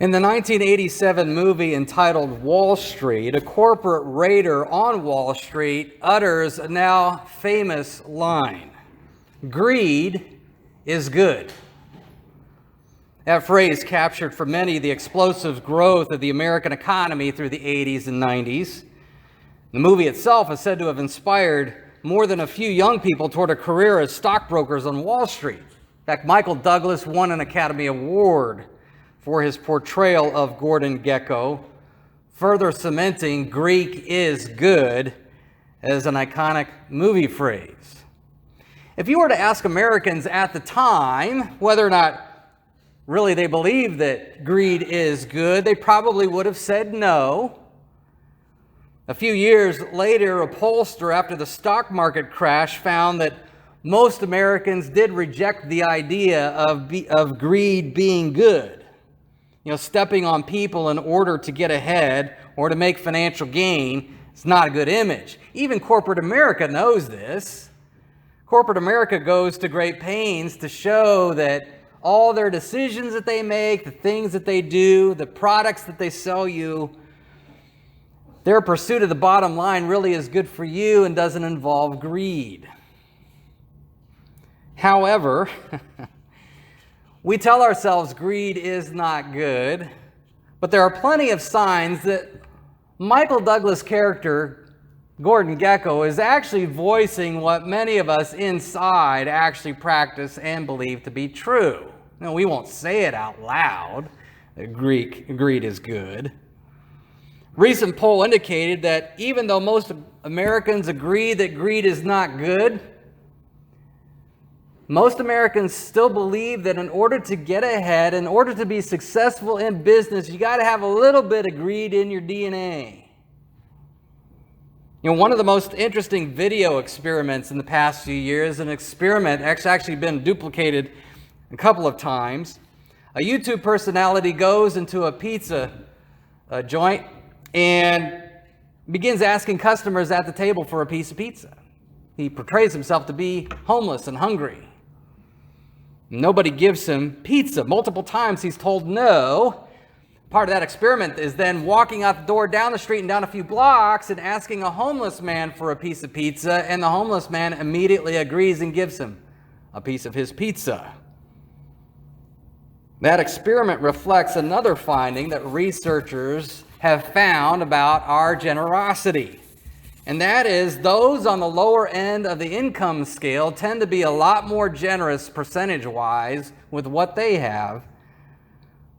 In the 1987 movie entitled Wall Street, a corporate raider on Wall Street utters a now famous line: "Greed is good." That phrase captured for many the explosive growth of the American economy through the 80s and 90s. The movie itself is said to have inspired more than a few young people toward a career as stockbrokers on Wall Street. In fact, Michael Douglas won an Academy Award for his portrayal of Gordon Gekko, further cementing "Greek is good" as an iconic movie phrase. If you were to ask Americans at the time whether or not really they believed that greed is good, they probably would have said no. A few years later, a pollster after the stock market crash found that most Americans did reject the idea of greed being good. Stepping on people in order to get ahead or to make financial gain is not a good image. Even corporate America knows this. Corporate America goes to great pains to show that all their decisions that they make, the things that they do, the products that they sell you, their pursuit of the bottom line really is good for you and doesn't involve greed. However, we tell ourselves greed is not good, but there are plenty of signs that Michael Douglas' character, Gordon Gekko, is actually voicing what many of us inside actually practice and believe to be true. Now, we won't say it out loud that greed is good. Recent poll indicated that even though most Americans agree that greed is not good, most Americans still believe that in order to get ahead, in order to be successful in business, you got to have a little bit of greed in your DNA. One of the most interesting video experiments in the past few years, an experiment that's actually been duplicated a couple of times. A YouTube personality goes into a pizza joint and begins asking customers at the table for a piece of pizza. He portrays himself to be homeless and hungry. Nobody gives him pizza. Multiple times he's told no. Part of that experiment is then walking out the door down the street and down a few blocks and asking a homeless man for a piece of pizza, and the homeless man immediately agrees and gives him a piece of his pizza. That experiment reflects another finding that researchers have found about our generosity. And that is, those on the lower end of the income scale tend to be a lot more generous percentage-wise with what they have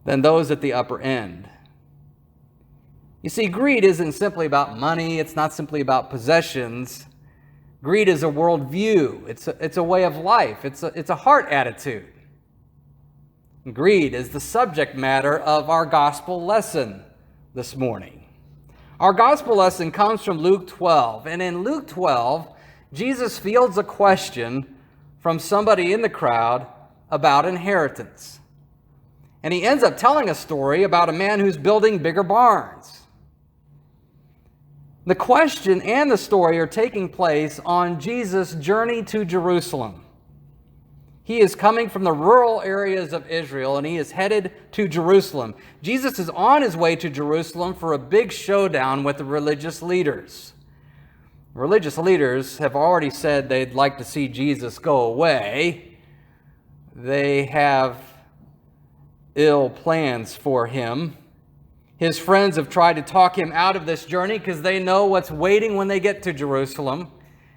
than those at the upper end. You see, greed isn't simply about money. It's not simply about possessions. Greed is a worldview. It's a way of life. It's a heart attitude. Greed is the subject matter of our gospel lesson this morning. Our gospel lesson comes from Luke 12, and in Luke 12, Jesus fields a question from somebody in the crowd about inheritance. And he ends up telling a story about a man who's building bigger barns. The question and the story are taking place on Jesus' journey to Jerusalem. He is coming from the rural areas of Israel, and he is headed to Jerusalem. Jesus is on his way to Jerusalem for a big showdown with the religious leaders. Religious leaders have already said they'd like to see Jesus go away. They have ill plans for him. His friends have tried to talk him out of this journey because they know what's waiting when they get to Jerusalem,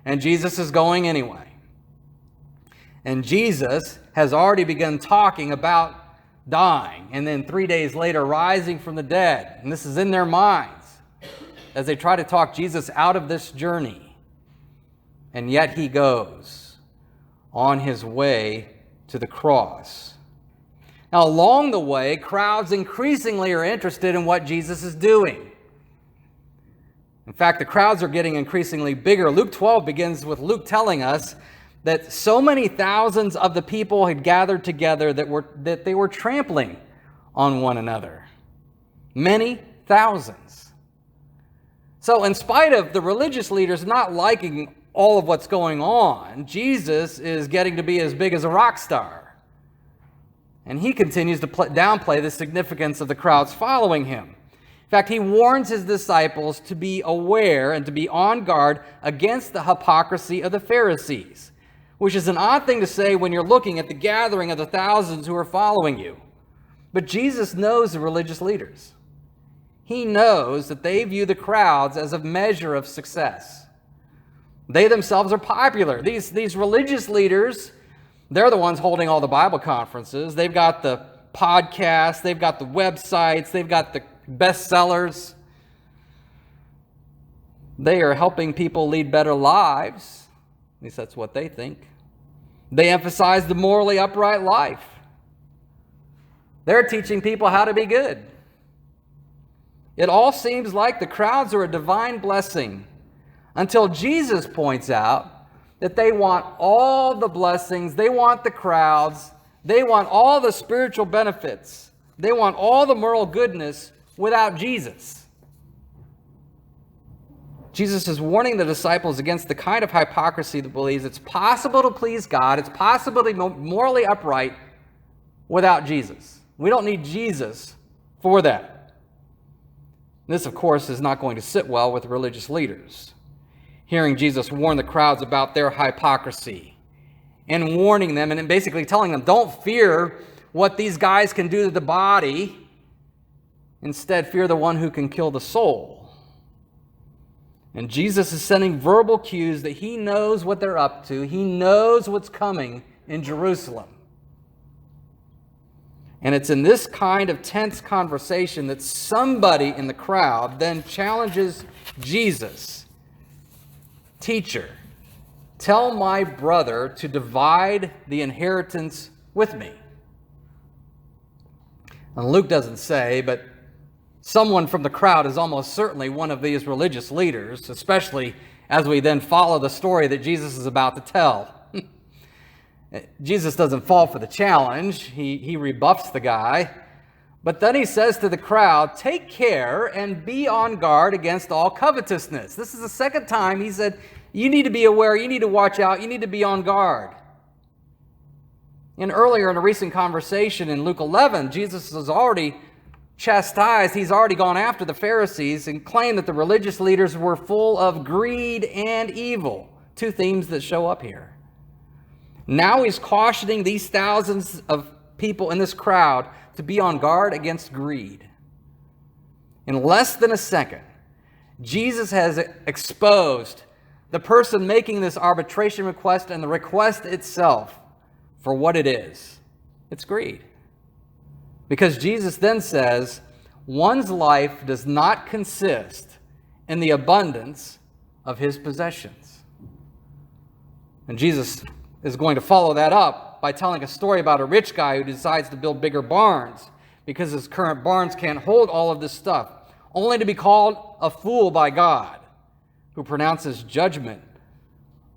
and Jesus is going anyway. And Jesus has already begun talking about dying and then 3 days later rising from the dead. And this is in their minds as they try to talk Jesus out of this journey. And yet he goes on his way to the cross. Now, along the way, crowds increasingly are interested in what Jesus is doing. In fact, the crowds are getting increasingly bigger. Luke 12 begins with Luke telling us that so many thousands of the people had gathered together that they were trampling on one another. Many thousands. So in spite of the religious leaders not liking all of what's going on, Jesus is getting to be as big as a rock star. And he continues to downplay the significance of the crowds following him. In fact, he warns his disciples to be aware and to be on guard against the hypocrisy of the Pharisees, which is an odd thing to say when you're looking at the gathering of the thousands who are following you. But Jesus knows the religious leaders. He knows that they view the crowds as a measure of success. They themselves are popular. These religious leaders, they're the ones holding all the Bible conferences. They've got the podcasts, they've got the websites, they've got the bestsellers. They are helping people lead better lives. At least that's what they think. They emphasize the morally upright life. They're teaching people how to be good. It all seems like the crowds are a divine blessing until Jesus points out that they want all the blessings, they want the crowds, they want all the spiritual benefits, they want all the moral goodness without Jesus. Jesus is warning the disciples against the kind of hypocrisy that believes it's possible to please God, it's possible to be morally upright without Jesus. We don't need Jesus for that. This, of course, is not going to sit well with religious leaders. Hearing Jesus warn the crowds about their hypocrisy and warning them and basically telling them, don't fear what these guys can do to the body. Instead, fear the one who can kill the soul. And Jesus is sending verbal cues that he knows what they're up to. He knows what's coming in Jerusalem. And it's in this kind of tense conversation that somebody in the crowd then challenges Jesus. Teacher, tell my brother to divide the inheritance with me. And Luke doesn't say, but someone from the crowd is almost certainly one of these religious leaders, especially as we then follow the story that Jesus is about to tell. Jesus doesn't fall for the challenge. He rebuffs the guy. But then he says to the crowd, take care and be on guard against all covetousness. This is the second time he said, you need to be aware, you need to watch out, you need to be on guard. And earlier in a recent conversation in Luke 11, Jesus has already chastised, he's already gone after the Pharisees and claimed that the religious leaders were full of greed and evil. Two themes that show up here. Now he's cautioning these thousands of people in this crowd to be on guard against greed. In less than a second, Jesus has exposed the person making this arbitration request and the request itself for what it is. It's greed. Because Jesus then says, one's life does not consist in the abundance of his possessions. And Jesus is going to follow that up by telling a story about a rich guy who decides to build bigger barns because his current barns can't hold all of this stuff, only to be called a fool by God, who pronounces judgment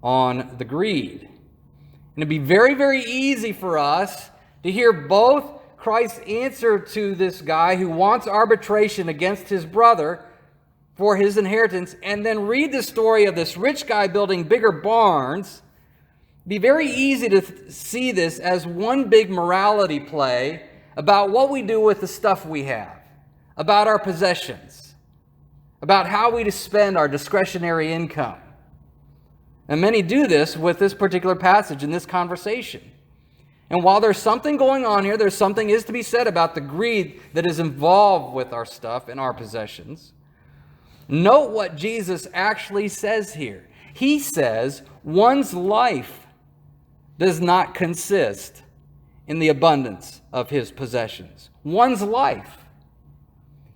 on the greed. And it'd be very, very easy for us to hear both Christ's answer to this guy who wants arbitration against his brother for his inheritance, and then read the story of this rich guy building bigger barns. It'd be very easy to see this as one big morality play about what we do with the stuff we have, about our possessions, about how we spend our discretionary income. And many do this with this particular passage in this conversation. And while there's something going on here, there's something is to be said about the greed that is involved with our stuff and our possessions. Note what Jesus actually says here. He says one's life does not consist in the abundance of his possessions. One's life.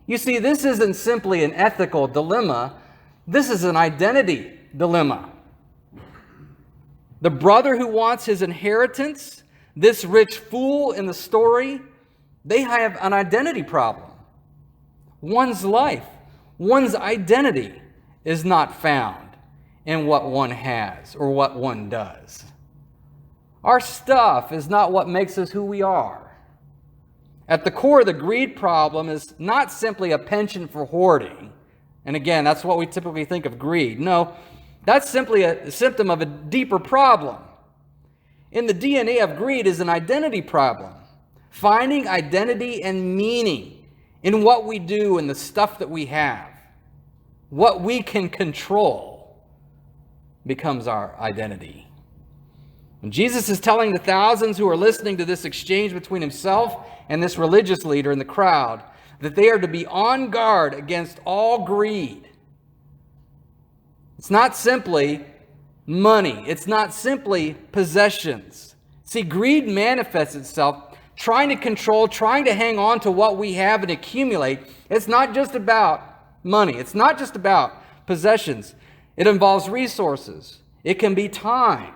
You see, this isn't simply an ethical dilemma. This is an identity dilemma. The brother who wants his inheritance, this rich fool in the story, they have an identity problem. One's life, one's identity is not found in what one has or what one does. Our stuff is not what makes us who we are. At the core, the greed problem is not simply a penchant for hoarding. And again, that's what we typically think of greed. No, that's simply a symptom of a deeper problem. In the DNA of greed is an identity problem, finding identity and meaning in what we do and the stuff that we have, what we can control, becomes our identity. And Jesus is telling the thousands who are listening to this exchange between himself and this religious leader in the crowd that they are to be on guard against all greed. It's not simply money. It's not simply possessions. See, greed manifests itself trying to control, trying to hang on to what we have and accumulate. It's not just about money. It's not just about possessions. It involves resources. It can be time.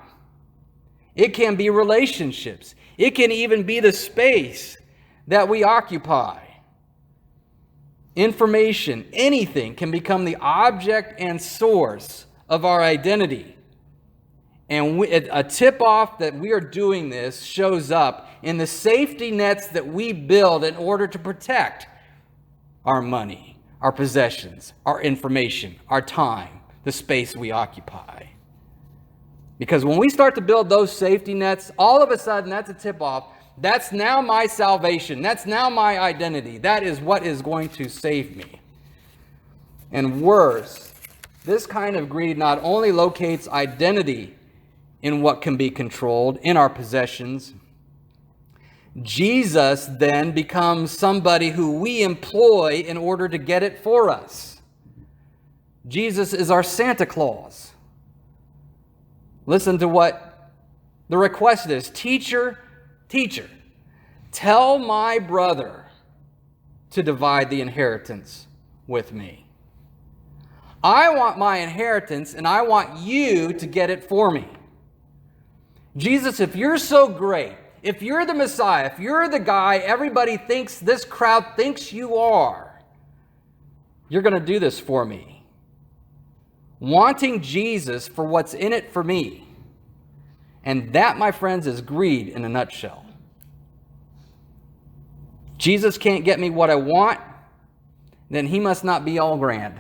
It can be relationships. It can even be the space that we occupy. Information, anything can become the object and source of our identity. And a tip-off that we are doing this shows up in the safety nets that we build in order to protect our money, our possessions, our information, our time, the space we occupy. Because when we start to build those safety nets, all of a sudden that's a tip-off. That's now my salvation. That's now my identity. That is what is going to save me. And worse, this kind of greed not only locates identity in what can be controlled, in our possessions, Jesus then becomes somebody who we employ in order to get it for us. Jesus is our Santa Claus. Listen to what the request is. Teacher, tell my brother to divide the inheritance with me. I want my inheritance, and I want you to get it for me. Jesus, if you're so great, if you're the Messiah, if you're the guy everybody thinks, this crowd thinks you are, you're going to do this for me. Wanting Jesus for what's in it for me. And that, my friends, is greed in a nutshell. Jesus can't get me what I want, then he must not be all grand.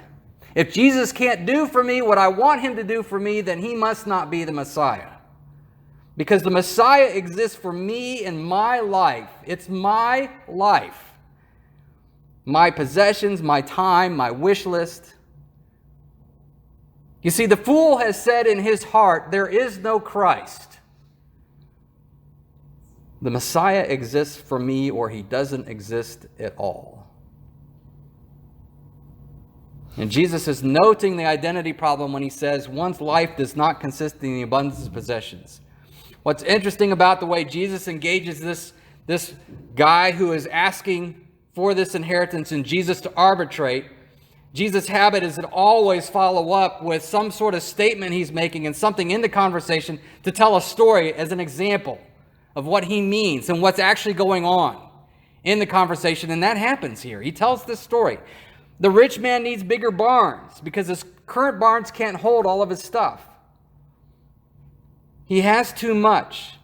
If Jesus can't do for me what I want him to do for me, then he must not be the Messiah. Because the Messiah exists for me in my life. It's my life. My possessions, my time, my wish list. You see, the fool has said in his heart, there is no Christ. The Messiah exists for me, or he doesn't exist at all. And Jesus is noting the identity problem when he says, one's life does not consist in the abundance of possessions. What's interesting about the way Jesus engages this guy who is asking for this inheritance and Jesus to arbitrate, Jesus' habit is to always follow up with some sort of statement he's making and something in the conversation to tell a story as an example of what he means and what's actually going on in the conversation. And that happens here. He tells this story. The rich man needs bigger barns because his current barns can't hold all of his stuff. He has too much.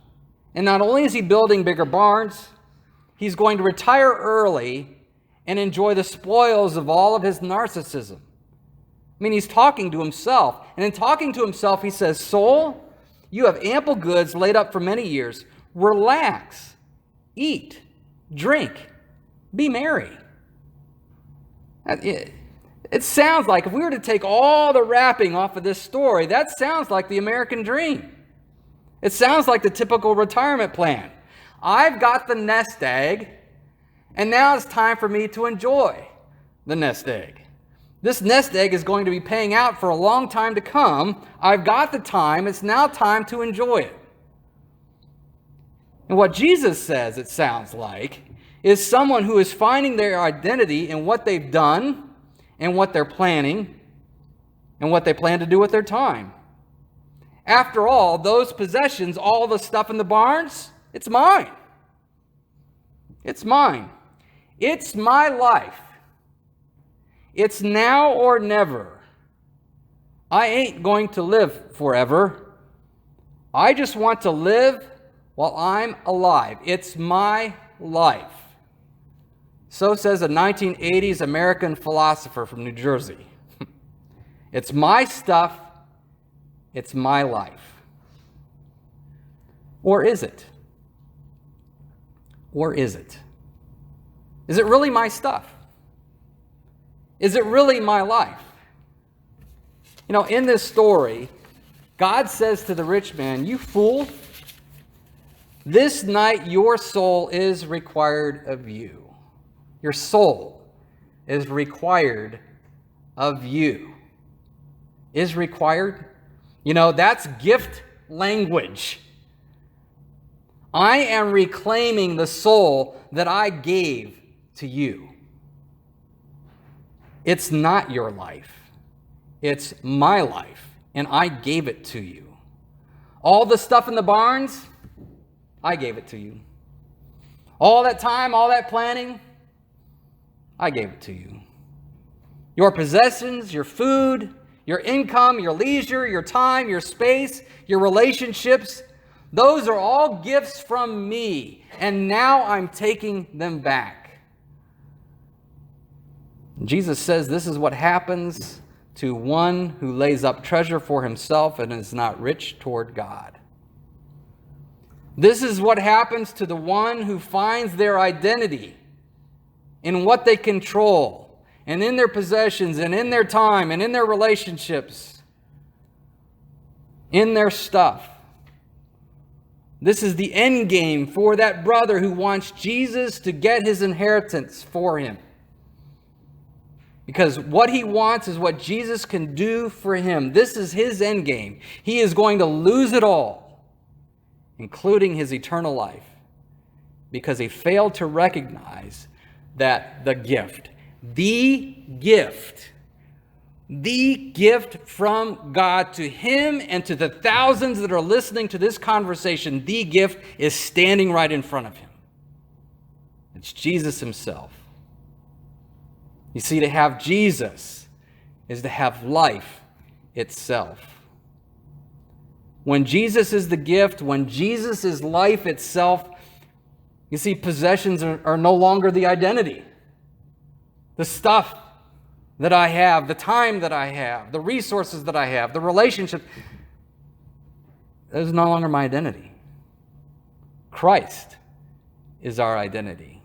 And not only is he building bigger barns, he's going to retire early and enjoy the spoils of all of his narcissism. I mean, he's talking to himself. And in talking to himself, he says, soul, you have ample goods laid up for many years. Relax, eat, drink, be merry. It sounds like, if we were to take all the wrapping off of this story, that sounds like the American dream. It sounds like the typical retirement plan. I've got the nest egg, and now it's time for me to enjoy the nest egg. This nest egg is going to be paying out for a long time to come. I've got the time. It's now time to enjoy it. And what Jesus says, it sounds like, is someone who is finding their identity in what they've done and what they're planning and what they plan to do with their time. After all, those possessions, all the stuff in the barns, it's mine. It's mine. It's my life. It's now or never. I ain't going to live forever. I just want to live while I'm alive. It's my life. So says a 1980s American philosopher from New Jersey. It's my stuff. It's my life. Or is it? Or is it? Is it really my stuff? Is it really my life? You know, in this story, God says to the rich man, "You fool, this night your soul is required of you." Your soul is required of you. Is required? You know, that's gift language. I am reclaiming the soul that I gave to you. It's not your life. It's my life, and I gave it to you. All the stuff in the barns, I gave it to you. All that time, all that planning, I gave it to you. Your possessions, your food, your income, your leisure, your time, your space, your relationships, those are all gifts from me, and now I'm taking them back. Jesus says this is what happens to one who lays up treasure for himself and is not rich toward God. This is what happens to the one who finds their identity in what they control, and in their possessions, and in their time, and in their relationships, in their stuff. This is the end game for that brother who wants Jesus to get his inheritance for him. Because what he wants is what Jesus can do for him. This is his end game. He is going to lose it all, including his eternal life, because he failed to recognize that the gift from God to him and to the thousands that are listening to this conversation, the gift is standing right in front of him. It's Jesus himself. You see, to have Jesus is to have life itself. When Jesus is the gift, when Jesus is life itself, you see, possessions are no longer the identity. The stuff that I have, the time that I have, the resources that I have, the relationship, that is no longer my identity. Christ is our identity.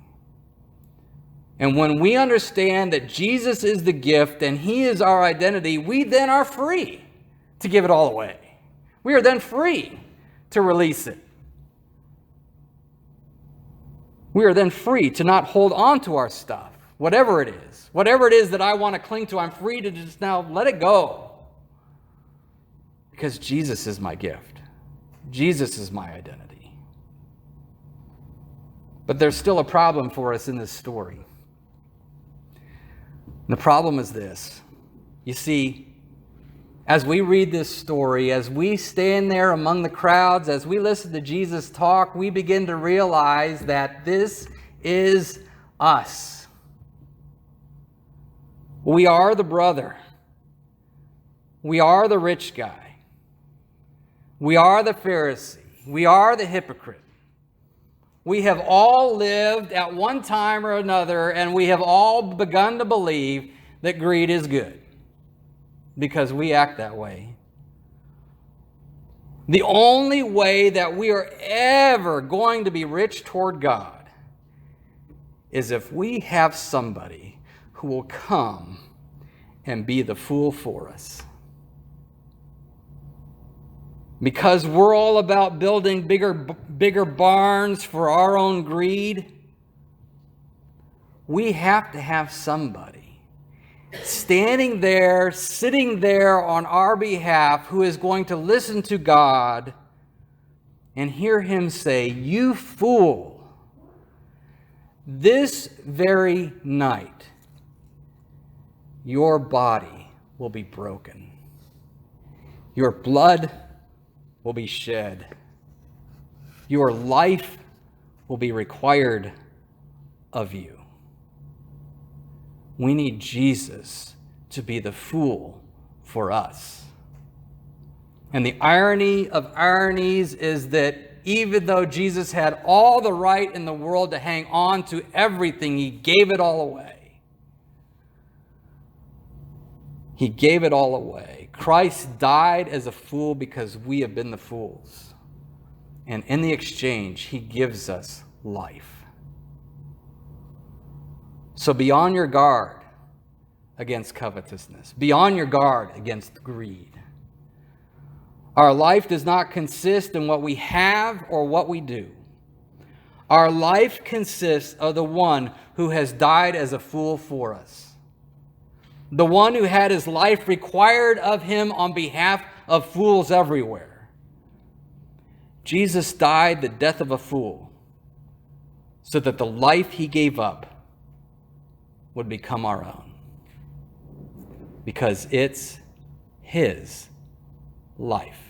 And when we understand that Jesus is the gift and he is our identity, we then are free to give it all away. We are then free to release it. We are then free to not hold on to our stuff, whatever it is. Whatever it is that I want to cling to, I'm free to just now let it go. Because Jesus is my gift. Jesus is my identity. But there's still a problem for us in this story. And the problem is this. You see, as we read this story, as we stand there among the crowds, as we listen to Jesus talk, we begin to realize that this is us. We are the brother. We are the rich guy. We are the Pharisee. We are the hypocrite. We have all lived at one time or another, and we have all begun to believe that greed is good because we act that way. The only way that we are ever going to be rich toward God is if we have somebody who will come and be the fool for us. Because we're all about building bigger barns for our own greed, we have to have somebody standing there, sitting there on our behalf, who is going to listen to God and hear him say, "You fool, this very night, your body will be broken. Your blood will be shed. Your life will be required of you." We need Jesus to be the fool for us. And the irony of ironies is that even though Jesus had all the right in the world to hang on to everything, he gave it all away. He gave it all away. Christ died as a fool because we have been the fools. And in the exchange, he gives us life. So be on your guard against covetousness. Be on your guard against greed. Our life does not consist in what we have or what we do. Our life consists of the one who has died as a fool for us. The one who had his life required of him on behalf of fools everywhere. Jesus died the death of a fool so that the life he gave up would become our own. Because it's his life.